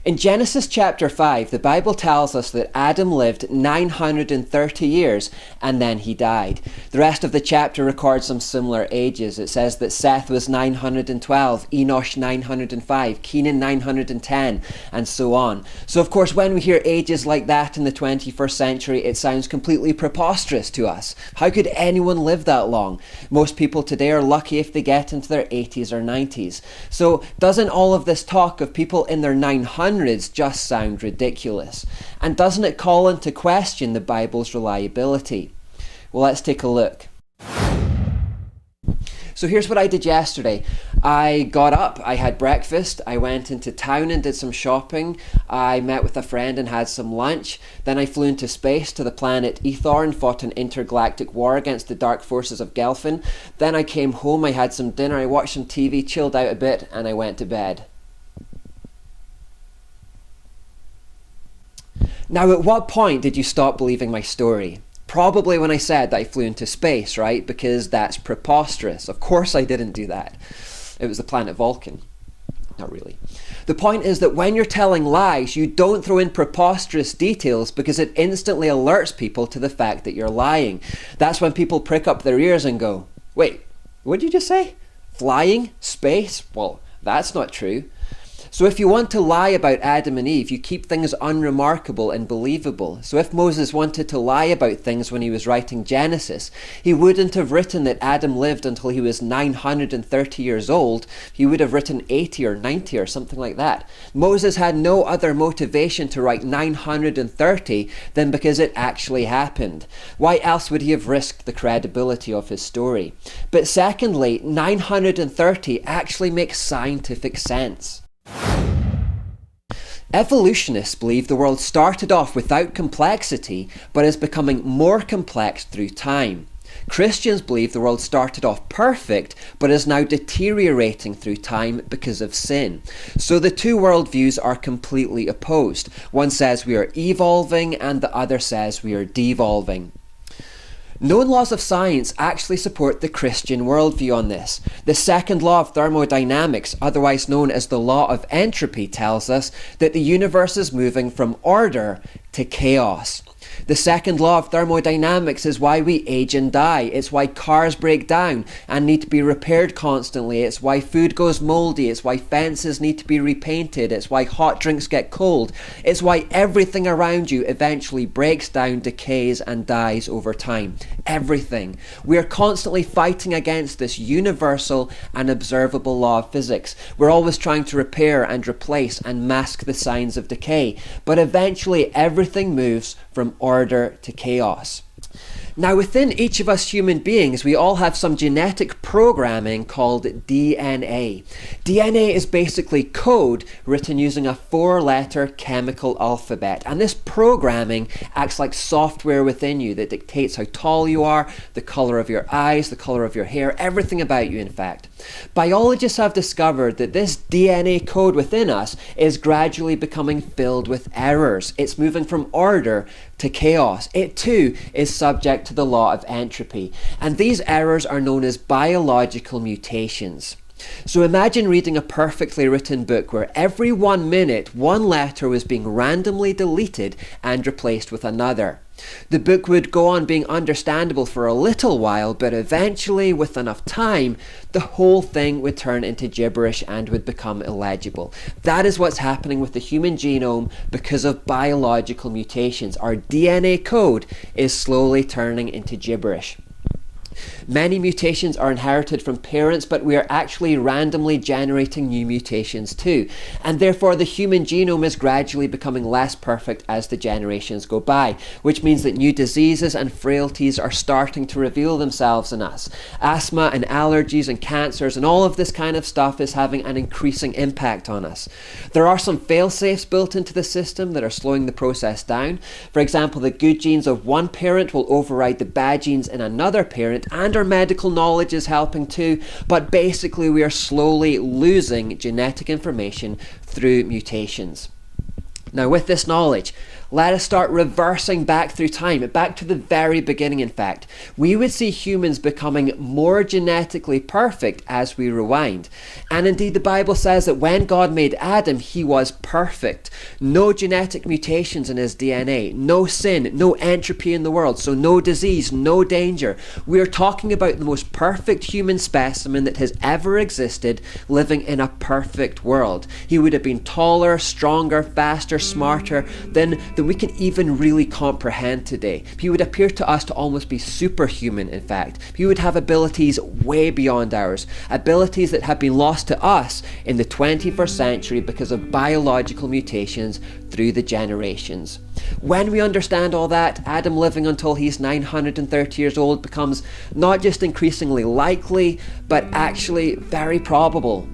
In Genesis chapter 5, the Bible tells us that Adam lived 930 years and then he died. The rest of the chapter records some similar ages. It says that Seth was 912, Enosh 905, Kenan 910, and so on. So of course, when we hear ages like that in the 21st century, it sounds completely preposterous to us. How could anyone live that long? Most people today are lucky if they get into their 80s or 90s. So doesn't all of this talk of people in their 900s just sound ridiculous? And doesn't it call into question the Bible's reliability? Well, let's take a look. So here's what I did yesterday. I got up, I had breakfast, I went into town and did some shopping, I met with a friend and had some lunch, then I flew into space to the planet Ethor and fought an intergalactic war against the dark forces of Gelfin. Then I came home, I had some dinner, I watched some TV, chilled out a bit, and I went to bed. Now, at what point did you stop believing my story? Probably when I said that I flew into space, right? Because that's preposterous. Of course I didn't do that. It was the planet Vulcan. Not really. The point is that when you're telling lies, you don't throw in preposterous details because it instantly alerts people to the fact that you're lying. That's when people prick up their ears and go, wait, what did you just say? Flying? Space? Well, that's not true. So if you want to lie about Adam and Eve, you keep things unremarkable and believable. So if Moses wanted to lie about things when he was writing Genesis, he wouldn't have written that Adam lived until he was 930 years old. He would have written 80 or 90 or something like that. Moses had no other motivation to write 930 than because it actually happened. Why else would he have risked the credibility of his story? But secondly, 930 actually makes scientific sense. Evolutionists believe the world started off without complexity, but is becoming more complex through time. Christians believe the world started off perfect, but is now deteriorating through time because of sin. So the two worldviews are completely opposed. One says we are evolving, and the other says we are devolving. Known laws of science actually support the Christian worldview on this. The second law of thermodynamics, otherwise known as the law of entropy, tells us that the universe is moving from order to chaos. The second law of thermodynamics is why we age and die. It's why cars break down and need to be repaired constantly. It's why food goes moldy. It's why fences need to be repainted. It's why hot drinks get cold. It's why everything around you eventually breaks down, decays, and dies over time. Everything. We are constantly fighting against this universal and observable law of physics. We're always trying to repair and replace and mask the signs of decay. But eventually everything moves from order to chaos. Now, within each of us human beings, we all have some genetic programming called DNA. DNA is basically code written using a 4-letter chemical alphabet. And this programming acts like software within you that dictates how tall you are, the color of your eyes, the color of your hair, everything about you, in fact. Biologists have discovered that this DNA code within us is gradually becoming filled with errors. It's moving from order to chaos. It too is subject to the law of entropy, and these errors are known as biological mutations. So imagine reading a perfectly written book where every 1 minute one letter was being randomly deleted and replaced with another. The book would go on being understandable for a little while, but eventually, with enough time, the whole thing would turn into gibberish and would become illegible. That is what's happening with the human genome because of biological mutations. Our DNA code is slowly turning into gibberish. Many mutations are inherited from parents, but we are actually randomly generating new mutations too. And therefore the human genome is gradually becoming less perfect as the generations go by, which means that new diseases and frailties are starting to reveal themselves in us. Asthma and allergies and cancers and all of this kind of stuff is having an increasing impact on us. There are some fail-safes built into the system that are slowing the process down. For example, the good genes of one parent will override the bad genes in another parent, and our medical knowledge is helping too, but basically we are slowly losing genetic information through mutations. Now, with this knowledge, Let us start reversing back through time, back to the very beginning in fact. We would see humans becoming more genetically perfect as we rewind. And indeed the Bible says that when God made Adam, he was perfect. No genetic mutations in his DNA, no sin, no entropy in the world, so no disease, no danger. We are talking about the most perfect human specimen that has ever existed, living in a perfect world. He would have been taller, stronger, faster, smarter than we can even really comprehend today. He would appear to us to almost be superhuman, in fact. He would have abilities way beyond ours, abilities that have been lost to us in the 21st century because of biological mutations through the generations. When we understand all that, Adam living until he's 930 years old becomes not just increasingly likely, but actually very probable.